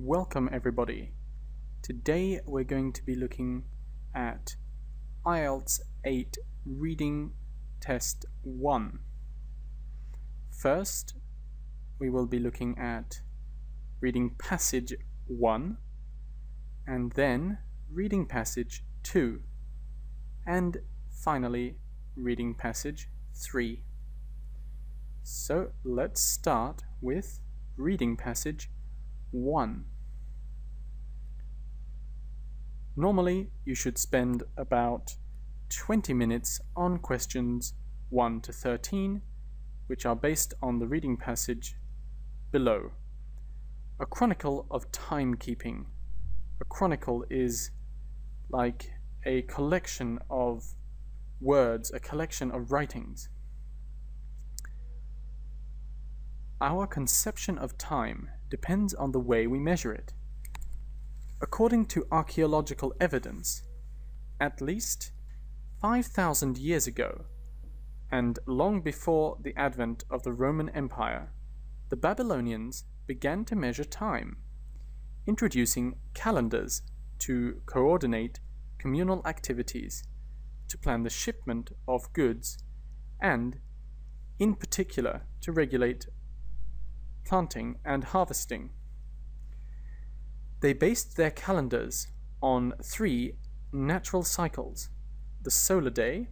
Welcome everybody. Today we're going to be looking at IELTS 8 Reading Test 1. First, we will be looking at Reading Passage 1, and then Reading Passage 2, and finally Reading Passage 3. So let's start with Reading Passage 1. Normally, you should spend about 20 minutes on questions 1 to 13, which are based on the reading passage below. A chronicle of timekeeping. A chronicle is like a collection of words, a collection of writings. Our conception of time depends on the way we measure it. According to archaeological evidence, at least 5,000 years ago, and long before the advent of the Roman Empire, the Babylonians began to measure time, introducing calendars to coordinate communal activities, to plan the shipment of goods, and, in particular, to regulate planting and harvesting. They based their calendars on 3 natural cycles: the solar day,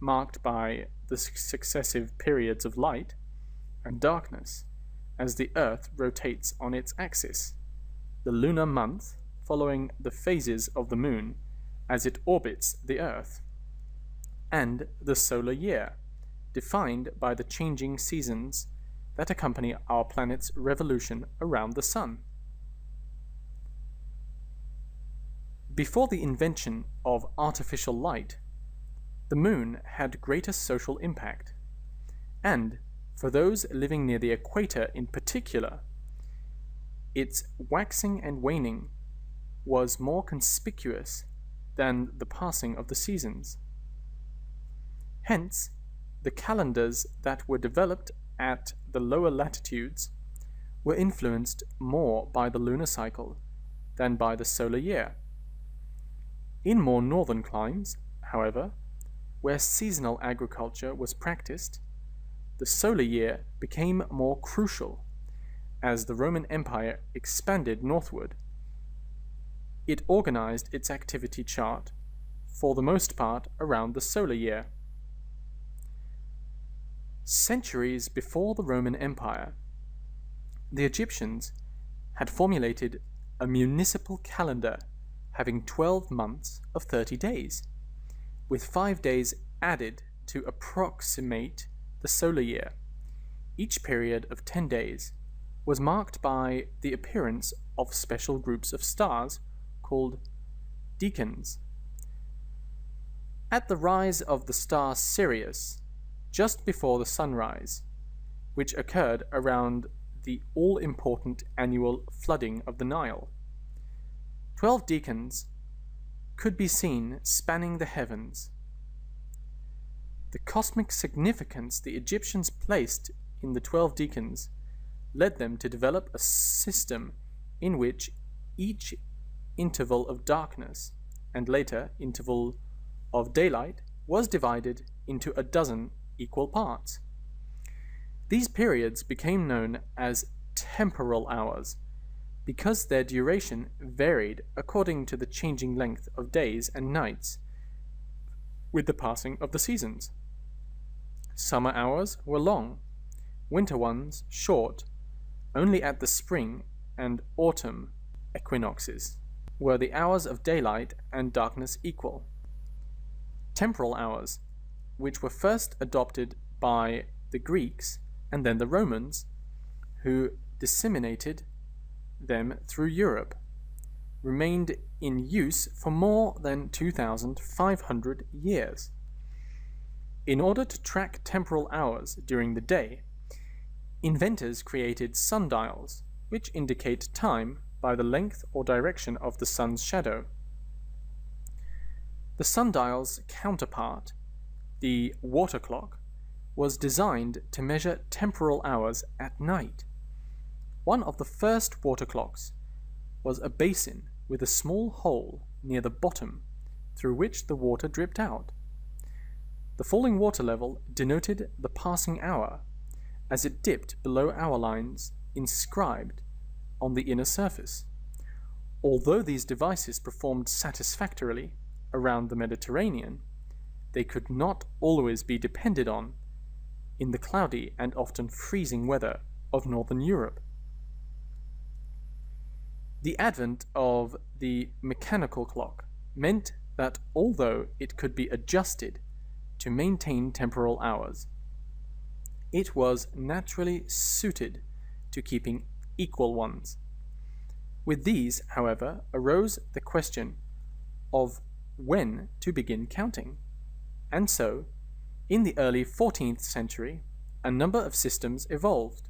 marked by the successive periods of light and darkness as the Earth rotates on its axis, the lunar month, following the phases of the moon as it orbits the Earth, and the solar year, defined by the changing seasons that accompany our planet's revolution around the Sun. Before the invention of artificial light, the moon had greater social impact, and for those living near the equator in particular, its waxing and waning was more conspicuous than the passing of the seasons. Hence, the calendars that were developed at the lower latitudes were influenced more by the lunar cycle than by the solar year. In more northern climes, however, where seasonal agriculture was practiced, the solar year became more crucial. As the Roman Empire expanded northward, it organized its activity chart, for the most part, around the solar year. Centuries before the Roman Empire, the Egyptians had formulated a municipal calendar having 12 months of 30 days, with 5 days added to approximate the solar year. Each period of 10 days was marked by the appearance of special groups of stars called decans. At the rise of the star Sirius, just before the sunrise, which occurred around the all-important annual flooding of the Nile, 12 decans could be seen spanning the heavens. The cosmic significance the Egyptians placed in the 12 decans led them to develop a system in which each interval of darkness and later interval of daylight was divided into a dozen equal parts. These periods became known as temporal hours because their duration varied according to the changing length of days and nights with the passing of the seasons. Summer hours were long, winter ones short. Only at the spring and autumn equinoxes were the hours of daylight and darkness equal. Temporal hours, which were first adopted by the Greeks and then the Romans, who disseminated them through Europe, remained in use for more than 2,500 years. In order to track temporal hours during the day, inventors created sundials, which indicate time by the length or direction of the sun's shadow. The sundial's counterpart, the water clock, was designed to measure temporal hours at night. One of the first water clocks was a basin with a small hole near the bottom through which the water dripped out. The falling water level denoted the passing hour, as it dipped below hour lines inscribed on the inner surface. Although these devices performed satisfactorily around the Mediterranean, they could not always be depended on in the cloudy and often freezing weather of northern Europe. The advent of the mechanical clock meant that although it could be adjusted to maintain temporal hours, it was naturally suited to keeping equal ones. With these, however, arose the question of when to begin counting. And so, in the early 14th century, a number of systems evolved.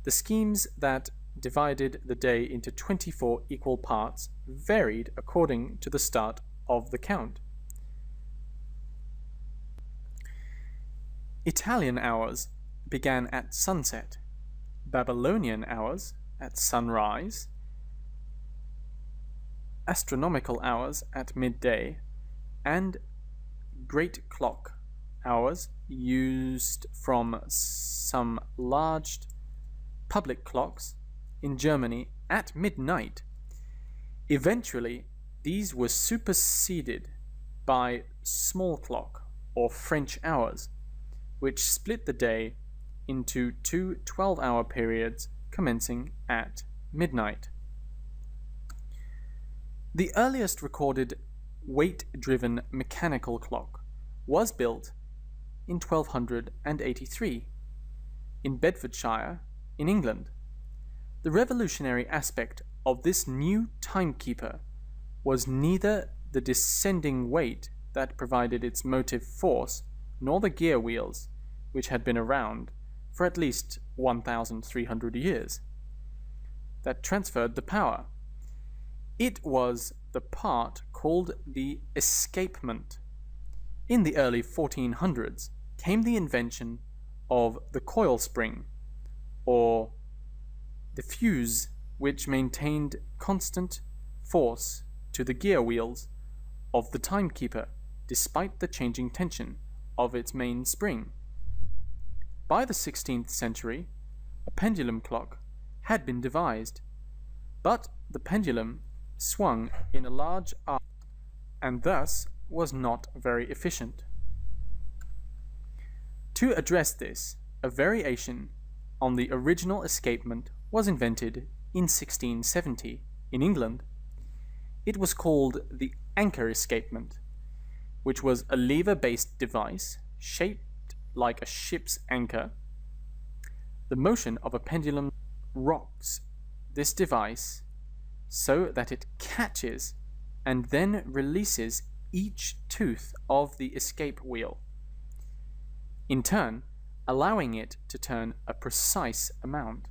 The schemes that divided the day into 24 equal parts varied according to the start of the count. Italian hours began at sunset, Babylonian hours at sunrise, astronomical hours at midday, and great clock hours used from some large public clocks in Germany at midnight. Eventually, these were superseded by small clock or French hours, which split the day into two 12-hour periods commencing at midnight. The earliest recorded weight-driven mechanical clock was built in 1283 in Bedfordshire, in England. The revolutionary aspect of this new timekeeper was neither the descending weight that provided its motive force, nor the gear wheels, which had been around for at least 1,300 years, that transferred the power. It was the part called the escapement. In the early 1400s came the invention of the coil spring, or the fuse, which maintained constant force to the gear wheels of the timekeeper despite the changing tension of its main spring. By the 16th century, a pendulum clock had been devised, but the pendulum swung in a large arc and thus was not very efficient. To address this, a variation on the original escapement was invented in 1670 in England. It was called the anchor escapement, which was a lever-based device shaped like a ship's anchor. The motion of a pendulum rocks this device so that it catches and then releases each tooth of the escape wheel, in turn allowing it to turn a precise amount,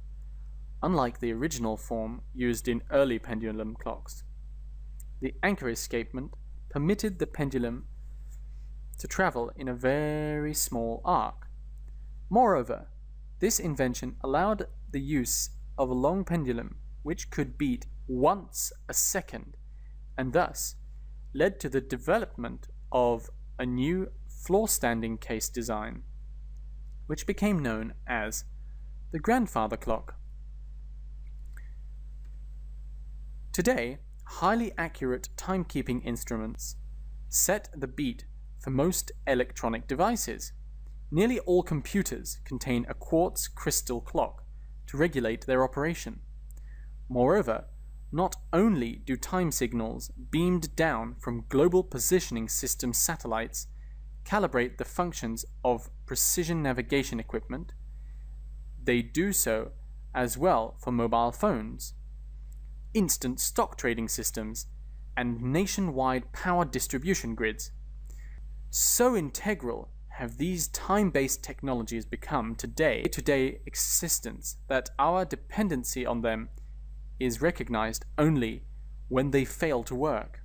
unlike the original form used in early pendulum clocks. The anchor escapement permitted the pendulum to travel in a very small arc. Moreover, this invention allowed the use of a long pendulum which could beat once a second, and thus led to the development of a new floor-standing case design, which became known as the grandfather clock. Today, highly accurate timekeeping instruments set the beat for most electronic devices. Nearly all computers contain a quartz crystal clock to regulate their operation. Moreover, not only do time signals beamed down from global positioning system satellites calibrate the functions of precision navigation equipment, they do so as well for mobile phones, instant stock trading systems, and nationwide power distribution grids. So integral have these time-based technologies become to day-to-day existence that our dependency on them is recognized only when they fail to work.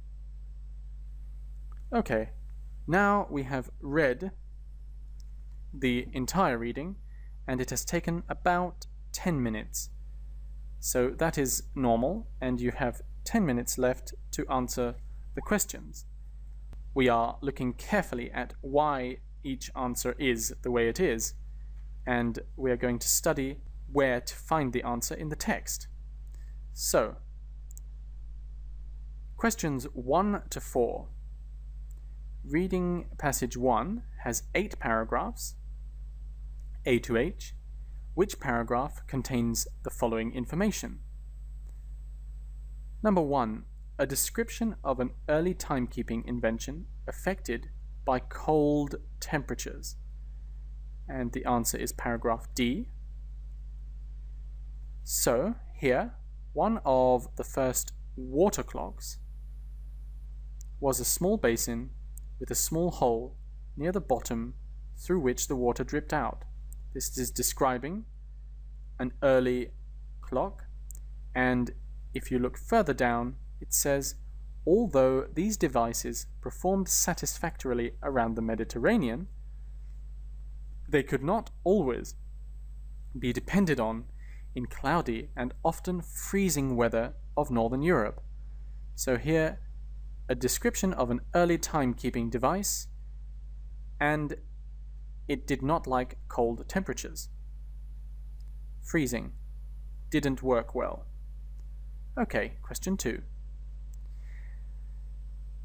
Okay, now we have read the entire reading, and it has taken about 10 minutes. So that is normal, and you have 10 minutes left to answer the questions. We are looking carefully at why each answer is the way it is, and we are going to study where to find the answer in the text. So, questions 1 to 4. Reading passage 1 has 8 paragraphs. A to H. Which paragraph contains the following information? Number 1. A description of an early timekeeping invention affected by cold temperatures. And the answer is paragraph D. So, here, one of the first water clocks was a small basin with a small hole near the bottom through which the water dripped out. This is describing an early clock, and if you look further down, it says, although these devices performed satisfactorily around the Mediterranean, they could not always be depended on in cloudy and often freezing weather of Northern Europe. So here, a description of an early timekeeping device, and it did not like cold temperatures. Freezing didn't work well. Okay, question 2.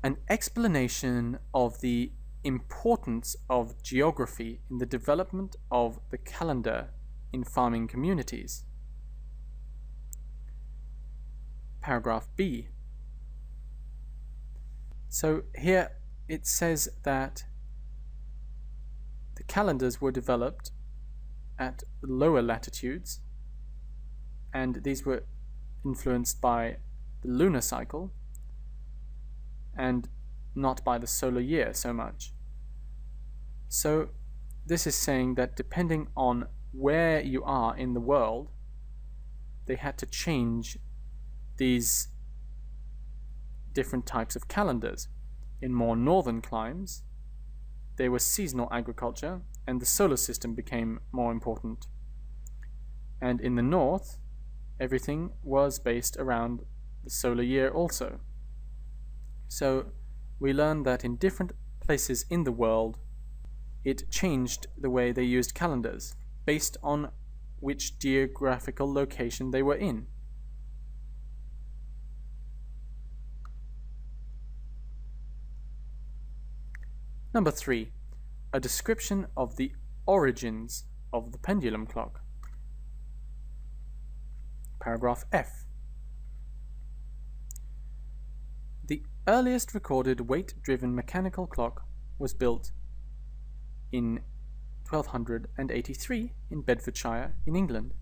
An explanation of the importance of geography in the development of the calendar in farming communities. Paragraph B. So here it says that the calendars were developed at lower latitudes, and these were influenced by the lunar cycle and not by the solar year so much. So this is saying that depending on where you are in the world, they had to change these different types of calendars. In more northern climes, there was seasonal agriculture, and the solar system became more important. And in the north, everything was based around the solar year also. So we learned that in different places in the world, it changed the way they used calendars based on which geographical location they were in. Number 3. A description of the origins of the pendulum clock. Paragraph F. The earliest recorded weight-driven mechanical clock was built in 1283 in Bedfordshire in England.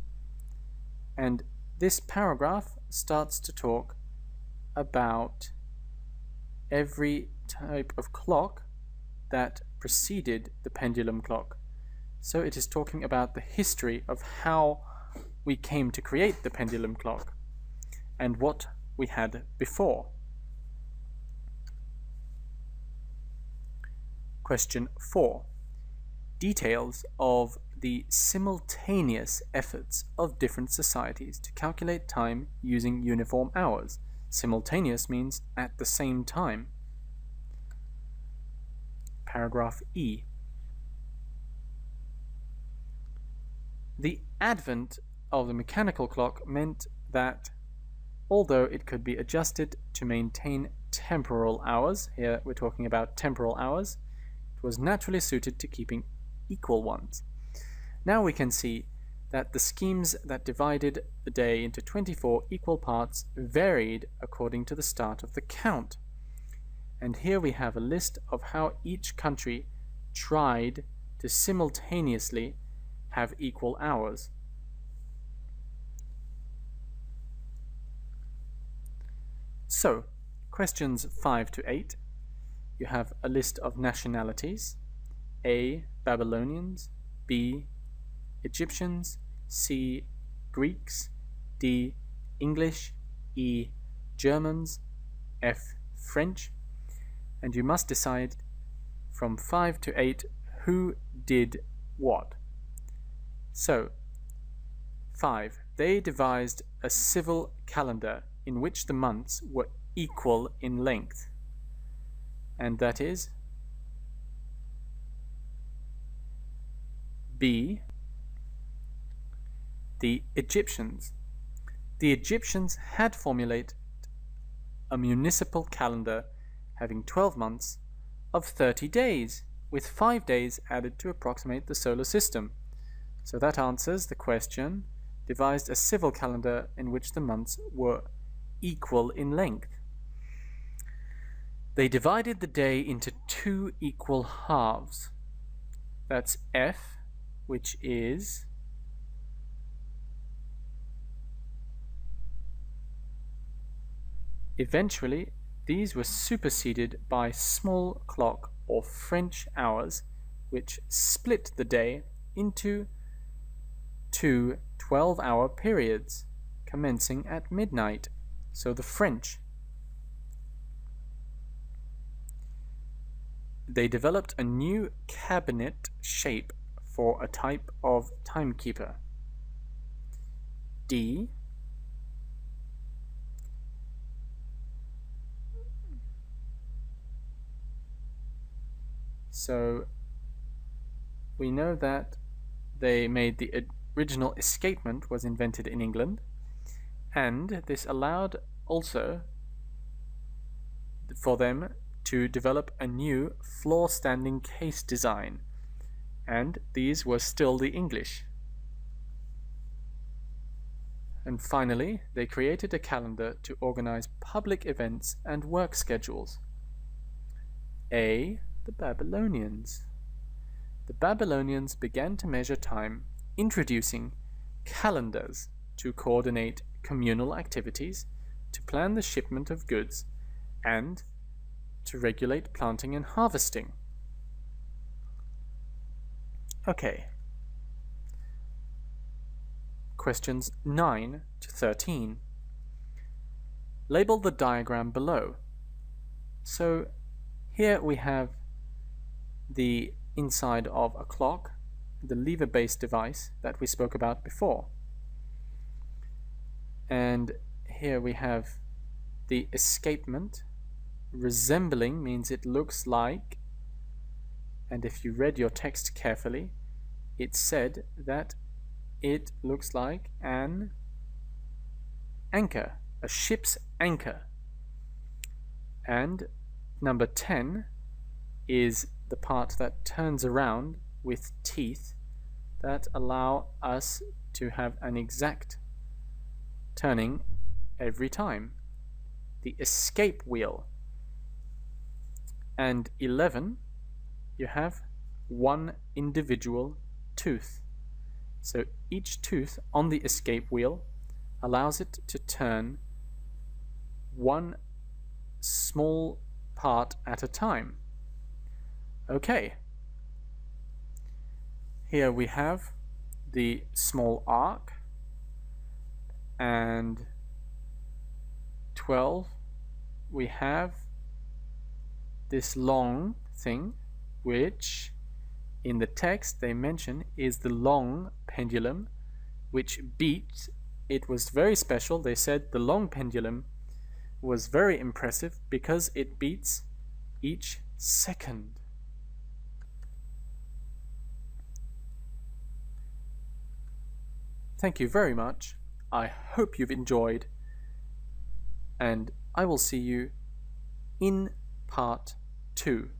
And this paragraph starts to talk about every type of clock that preceded the pendulum clock. So it is talking about the history of how we came to create the pendulum clock and what we had before. Question 4. Details of the simultaneous efforts of different societies to calculate time using uniform hours. Simultaneous means at the same time. Paragraph E. The advent of the mechanical clock meant that although it could be adjusted to maintain temporal hours, here we're talking about temporal hours, it was naturally suited to keeping equal ones. Now we can see that the schemes that divided the day into 24 equal parts varied according to the start of the count. And here we have a list of how each country tried to simultaneously have equal hours. So, questions 5 to 8, you have a list of nationalities. A. Babylonians. B. Egyptians. C. Greeks. D. English. E. Germans. F. French. And you must decide from 5 to 8 who did what. So, 5. they devised a civil calendar in which the months were equal in length. And that is B. The Egyptians. The Egyptians had formulated a municipal calendar having 12 months of 30 days, with 5 days added to approximate the solar system. So that answers the question, devised a civil calendar in which the months were equal in length. They divided the day into 2 equal halves. That's F, which is eventually these were superseded by small clock or French hours, which split the day into 2 12-hour periods commencing at midnight. So the French. They developed a new cabinet shape for a type of timekeeper. D. So we know that they made the original escapement was invented in England, and this allowed also for them to develop a new floor standing case design, and these were still the English. And finally, they created a calendar to organize public events and work schedules. A. The Babylonians. The Babylonians began to measure time, introducing calendars to coordinate communal activities, to plan the shipment of goods, and to regulate planting and harvesting. Okay. Questions 9 to 13. Label the diagram below. So here we have the inside of a clock, the lever-based device that we spoke about before. And here we have the escapement. Resembling means it looks like, and if you read your text carefully, it said that it looks like an anchor, a ship's anchor. And number 10 is the part that turns around with teeth that allow us to have an exact turning every time. The escape wheel. And 11, you have one individual tooth. So each tooth on the escape wheel allows it to turn one small part at a time. Okay. Here we have the small arc, and 12 we have this long thing, which in the text they mention is the long pendulum, which beats. It was very special. They said the long pendulum was very impressive because it beats each second. Thank you very much. I hope you've enjoyed, and I will see you in part 2.